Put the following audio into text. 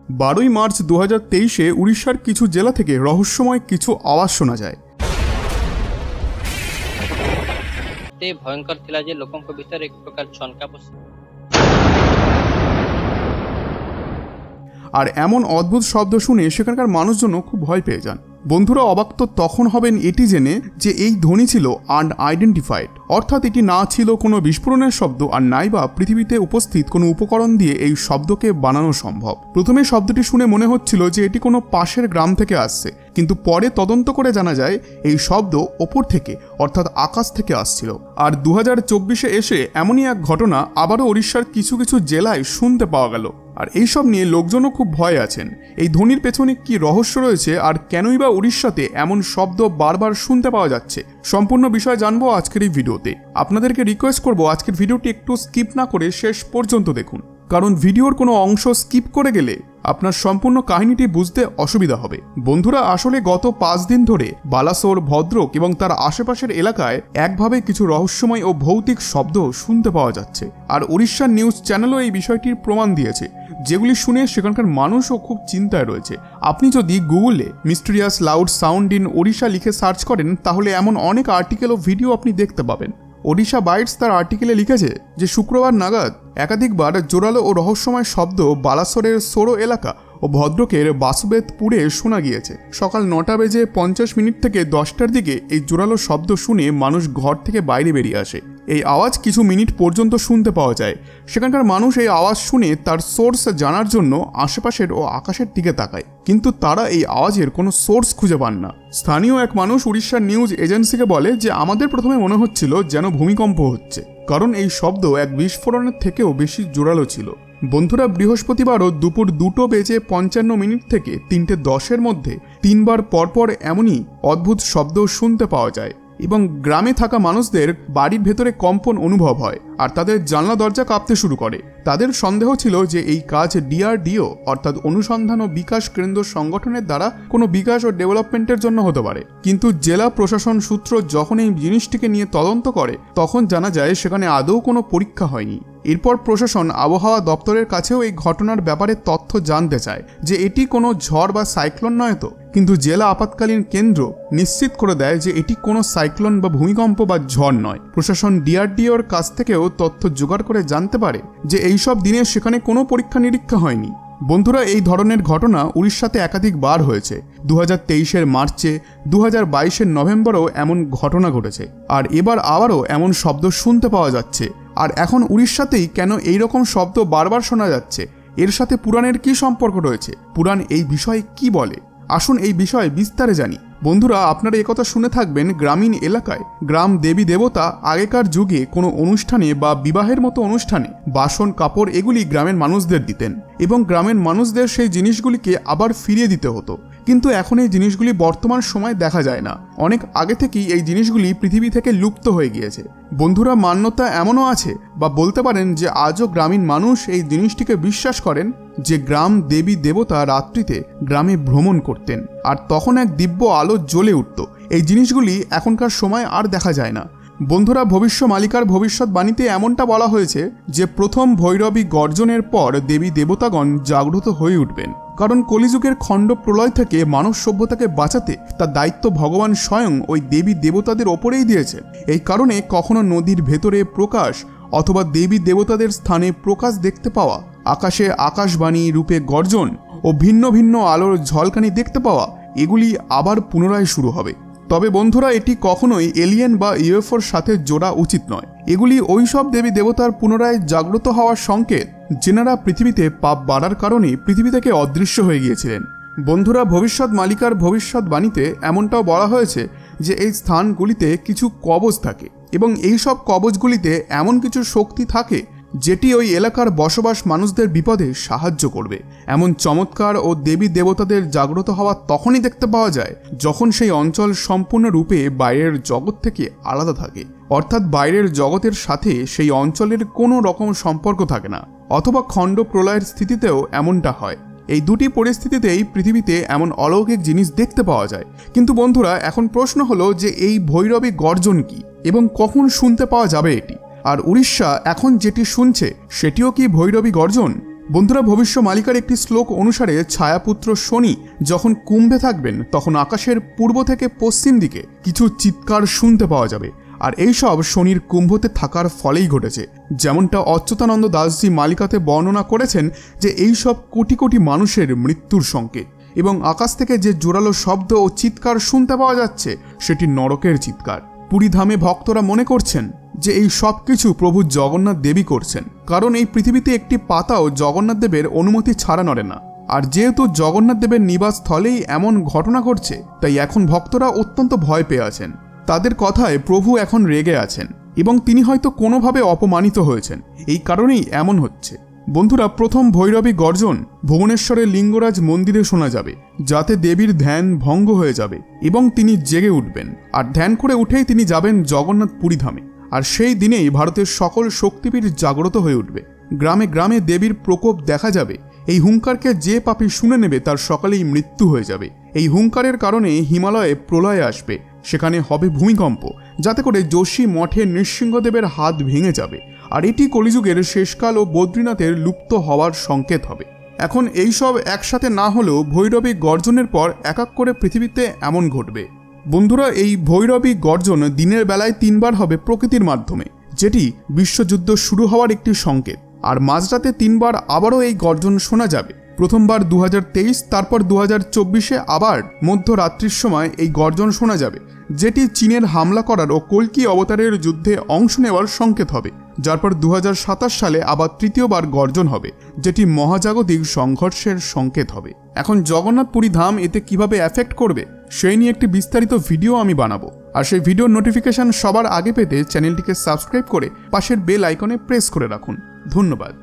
12ই March 2023-এ উড়িষ্যার কিছু জেলা থেকে রহস্যময় কিছু আওয়াজ শোনা যায়। ভয়ঙ্কর ଥିଲା ଯେ ଲୋକଙ୍କ ଭିତରେ ଏକ ପ୍ରକାର ଛନକା ପଶି আর এমন অদ্ভুত শব্দ শুনে সেখানকার মানুষজন খুব ভয় পেয়ে যান। বন্ধুরা অবাক তো তখন হবেন এটি জেনে যে এই ধ্বনি ছিল আনআইডেন্টিফাইড, অর্থাৎ এটি না ছিল কোনো বিস্ফোরণের শব্দ আর নাই বা পৃথিবীতে উপস্থিত কোনো উপকরণ দিয়ে এই শব্দকে বানানো সম্ভব। প্রথমে শব্দটি শুনে মনে হচ্ছিল যে এটি কোনো পাশের গ্রাম থেকে আসছে, কিন্তু পরে তদন্ত করে জানা যায় এই শব্দ ওপর থেকে অর্থাৎ আকাশ থেকে আসছিল। আর 2024-এ এসে এমনই এক ঘটনা আবারও উড়িষ্যার কিছু কিছু জেলায় শুনতে পাওয়া গেল। আর এইসব নিয়ে লোকজনও খুব ভয়ে আছেন। এই ধ্বনির পেছনে কি রহস্য রয়েছে আর কেনই বা উড়িষ্যাতে এমন শব্দ বারবার শুনতে পাওয়া যাচ্ছে, সম্পূর্ণ বিষয় জানবো আজকের এই ভিডিওতে। আপনাদেরকে রিকোয়েস্ট করব আজকের ভিডিওটি একটু স্কিপ না করে শেষ পর্যন্ত দেখুন, কারণ ভিডিওর কোনো অংশ স্কিপ করে গেলে আপনার সম্পূর্ণ কাহিনীটি বুঝতে অসুবিধা হবে। বন্ধুরা আসলে গত 5 দিন ধরে বালাসোর, ভদ্রক এবং তার আশেপাশের এলাকায় একভাবে কিছু রহস্যময় ও ভৌতিক শব্দ শুনতে পাওয়া যাচ্ছে। আর উড়িষ্যার নিউজ চ্যানেলও এই বিষয়টির প্রমাণ দিয়েছে, যেগুলি শুনে সেখানকার মানুষও খুব চিন্তায় রয়েছে। আপনি যদি গুগলে mysterious loud sound in Odisha লিখে সার্চ করেন তাহলে এমন অনেক আর্টিকেল ও ভিডিও আপনি দেখতে পাবেন। ওড়িশা বাইটস তার আর্টিকেলে লিখেছে যে শুক্রবার নাগাদ একাধিকবার জোরালো ও রহস্যময় শব্দ বালাসোরের সোরো এলাকা ও ভদ্রকের বাসুবেতপুরে শোনা গিয়েছে। সকাল 9:50 থেকে 10টার দিকে এই জোরালো শব্দ শুনে মানুষ ঘর থেকে বাইরে বেরিয়ে আসে। এই আওয়াজ কিছু মিনিট পর্যন্ত শুনতে পাওয়া যায়। সেখানকার মানুষ এই আওয়াজ শুনে তার সোর্স জানার জন্য আশেপাশের ও আকাশের দিকে তাকায়, কিন্তু তারা এই আওয়াজের কোনো সোর্স খুঁজে পান না। স্থানীয় এক মানুষ উড়িষ্যার নিউজ এজেন্সিকে বলে যে আমাদের প্রথমে মনে হচ্ছিল যেন ভূমিকম্প হচ্ছে, কারণ এই শব্দ এক বিস্ফোরণের থেকেও বেশি জোরালো ছিল। বন্ধুরা বৃহস্পতিবারও দুপুর 2:55 থেকে 3:10-এর মধ্যে 3 বার পরপর এমনই অদ্ভুত শব্দ শুনতে পাওয়া যায় এবং গ্রামে থাকা মানুষদের বাড়ির ভেতরে কম্পন অনুভব হয় আর তাদের জানলা দরজা কাঁপতে শুরু করে। তাদের সন্দেহ ছিল যে এই কাজ DRDO অর্থাৎ অনুসন্ধান ও বিকাশ কেন্দ্র সংগঠনের দ্বারা কোনো বিকাশ ও ডেভেলপমেন্টের জন্য হতে পারে, কিন্তু জেলা প্রশাসন সূত্র যখন এই জিনিসটিকে নিয়ে তদন্ত করে তখন জানা যায় সেখানে আদৌ কোনো পরীক্ষা হয়নি। এরপর প্রশাসন আবহাওয়া দপ্তরের কাছেও এই ঘটনার ব্যাপারে তথ্য জানতে চায় যে এটি কোনো ঝড় বা সাইক্লোন নয় তো, কিন্তু জেলা আপাতকালীন কেন্দ্র নিশ্চিত করে দেয় যে এটি কোনো সাইক্লোন বা ভূমিকম্প বা ঝড় নয়। প্রশাসন DRDOর কাছ থেকেও তথ্য জোগাড় করে জানতে পারে যে এইসব দিনে সেখানে কোনো পরীক্ষা নিরীক্ষা হয়নি। বন্ধুরা এই ধরনের ঘটনা উড়িষ্যাতে একাধিকবার হয়েছে। 2023-এর মার্চে, 2022-এর নভেম্বরেও এমন ঘটনা ঘটেছে, আর এবার আবারও এমন শব্দ শুনতে পাওয়া যাচ্ছে। আর এখন উড়িষ্যাতেই কেন এই রকম শব্দ বারবার শোনা যাচ্ছে, এর সাথে পুরাণের কি সম্পর্ক রয়েছে, পুরাণ এই বিষয়ে কি বলে, আসুন এই বিষয়ে বিস্তারে জানি। বন্ধুরা আপনারা একথা শুনে থাকবেন গ্রামীণ এলাকায় গ্রাম দেবী দেবতা আগেকার যুগে কোনো অনুষ্ঠানে বা বিবাহের মতো অনুষ্ঠানে বাসন কাপড় এগুলি গ্রামের মানুষদের দিতেন এবং গ্রামের মানুষদের সেই জিনিসগুলিকে আবার ফিরিয়ে দিতে হতো, কিন্তু এখন এই জিনিসগুলি বর্তমান সময় দেখা যায় না। অনেক আগে থেকেই এই জিনিসগুলি পৃথিবী থেকে লুপ্ত হয়ে গিয়েছে। বন্ধুরা মান্যতা এমনও আছে বা বলতে পারেন যে আজও গ্রামীণ মানুষ এই জিনিসটিকে বিশ্বাস করেন যে গ্রাম দেবী দেবতা রাত্রিতে গ্রামে ভ্রমণ করতেন আর তখন এক দিব্য আলো জ্বলে উঠত। এই জিনিসগুলি এখনকার সময় আর দেখা যায় না। বন্ধুরা ভবিষ্যমালিকার ভবিষ্যৎবাণীতে এমনটা বলা হয়েছে যে প্রথম ভৈরবী গর্জনের পর দেবী দেবতাগণ জাগ্রত হয়ে উঠবেন, কারণ কলিযুগের খণ্ড প্রলয় থেকে মানব সভ্যতাকে বাঁচাতে তার দায়িত্ব ভগবান স্বয়ং ওই দেবী দেবতাদের ওপরেই দিয়েছেন। এই কারণে কখনো নদীর ভেতরে প্রকাশ অথবা দেবী দেবতাদের স্থানে প্রকাশ দেখতে পাওয়া, আকাশে আকাশবাণী রূপে গর্জন ও ভিন্ন ভিন্ন আলোর ঝলকানি দেখতে পাওয়া, এগুলি আবার পুনরায় শুরু হবে। তবে বন্ধুরা এটি কখনোই এলিয়েন বা UFOর সাথে জোড়া উচিত নয়। এগুলি ওই সব দেবী দেবতার পুনরায় জাগ্রত হওয়ার সংকেত যেনারা পৃথিবীতে পাপ বাড়ার কারণে পৃথিবী থেকে অদৃশ্য হয়ে গিয়েছিলেন। বন্ধুরা ভবিষ্যৎ মালিকার ভবিষ্যৎবাণীতে এমনটাও বলা হয়েছে যে এই স্থানগুলিতে কিছু কবচ থাকে এবং এই সব কবচগুলিতে এমন কিছু শক্তি থাকে যেটি ওই এলাকার বসবাস মানুষদের বিপদে সাহায্য করবে। এমন চমৎকার ও দেবী দেবতাদের জাগ্রত হওয়া তখনই দেখতে পাওয়া যায় যখন সেই অঞ্চল সম্পূর্ণরূপে বাইরের জগৎ থেকে আলাদা থাকে, অর্থাৎ বাইরের জগতের সাথে সেই অঞ্চলের কোনো রকম সম্পর্ক থাকে না, অথবা খণ্ড প্রলয়ের স্থিতিতেও এমনটা হয়। এই দুটি পরিস্থিতিতেই পৃথিবীতে এমন অলৌকিক জিনিস দেখতে পাওয়া যায়। কিন্তু বন্ধুরা এখন প্রশ্ন হলো যে এই ভৈরবী গর্জন কি এবং কখন শুনতে পাওয়া যাবে এটি, আর উড়িষ্যা এখন যেটি শুনছে সেটিও কি ভৈরবী গর্জন? বন্ধুরা, ভবিষ্যমালিকার একটি শ্লোক অনুসারে ছায়াপুত্র শনি যখন কুম্ভে থাকবেন তখন আকাশের পূর্ব থেকে পশ্চিম দিকে কিছু চিৎকার শুনতে পাওয়া যাবে। আর এইসব শনির কুম্ভতে থাকার ফলেই ঘটেছে। যেমনটা অচ্যুতানন্দ দাসজি মালিকাতে বর্ণনা করেছেন যে এইসব কোটি কোটি মানুষের মৃত্যুর সংকেত, এবং আকাশ থেকে যে জোরালো শব্দ ও চিৎকার শুনতে পাওয়া যাচ্ছে সেটি নরকের চিৎকার। পুরীধামে ভক্তরা মনে করছেন যে এই সব কিছু প্রভু জগন্নাথ দেবী করছেন, কারণ এই পৃথিবীতে একটি পাতাও জগন্নাথ দেবের অনুমতি ছাড়া নড়ে না। আর যেহেতু জগন্নাথ দেবের নিবাস স্থলেই এমন ঘটনা ঘটছে, তাই এখন ভক্তরা অত্যন্ত ভয় পেয়ে আছেন। তাদের কথায় প্রভু এখন রেগে আছেন এবং তিনি হয়তো কোনোভাবে অপমানিত হয়েছেন, এই কারণেই এমন হচ্ছে। বন্ধুরা, প্রথম ভৈরবী গর্জন ভুবনেশ্বরের লিঙ্গরাজ মন্দিরে শোনা যাবে, যাতে দেবীর ধ্যান ভঙ্গ হয়ে যাবে এবং তিনি জেগে উঠবেন। আর ধ্যান করে উঠেই তিনি যাবেন জগন্নাথ পুরীধামে। আর সেই দিনেই ভারতের সকল শক্তিপীঠ জাগ্রত হয়ে উঠবে। গ্রামে গ্রামে দেবীর প্রকোপ দেখা যাবে। এই হুঙ্কারকে যে পাপী শুনে নেবে তার সকালেই মৃত্যু হয়ে যাবে। এই হুঙ্কারের কারণে হিমালয়ে প্রলয় আসবে, সেখানে হবে ভূমিকম্প, যাতে করে যোশী মঠের নৃসিংহদেবের হাত ভেঙে যাবে। আর এটি কলিযুগের শেষকাল ও বদ্রীনাথের লুপ্ত হওয়ার সংকেত হবে। এখন এইসব একসাথে না হলেও ভৈরবী গর্জনের পর এক এক করে পৃথিবীতে এমন ঘটবে। বন্ধুরা, এই ভৈরবী গর্জন দিনের বেলায় 3 বার হবে প্রকৃতির মাধ্যমে, যেটি বিশ্বযুদ্ধ শুরু হওয়ার একটি সংকেত। আর মাঝরাতে 3 বার আবারও এই গর্জন শোনা যাবে। প্রথমবার 2023, তারপর 2024-এ আবার মধ্যরাত্রির সময় এই গর্জন শোনা যাবে, যেটি চীনের হামলা করার ও কল্কি অবতারের যুদ্ধে অংশ নেওয়ার সংকেত হবে। যার পর 2027 সালে আবার তৃতীয়বার গর্জন হবে, যেটি মহাজাগতিক সংঘর্ষের সংকেত হবে। এখন জগন্নাথ পুরী ধাম এতে কিভাবে এফেক্ট করবে সেই নিয়ে একটি বিস্তারিত ভিডিও আমি বানাবো। আর সেই ভিডিওর নোটিফিকেশন সবার আগে পেতে চ্যানেলটিকে সাবস্ক্রাইব করে পাশের বেল আইকনে প্রেস করে রাখুন। ধন্যবাদ।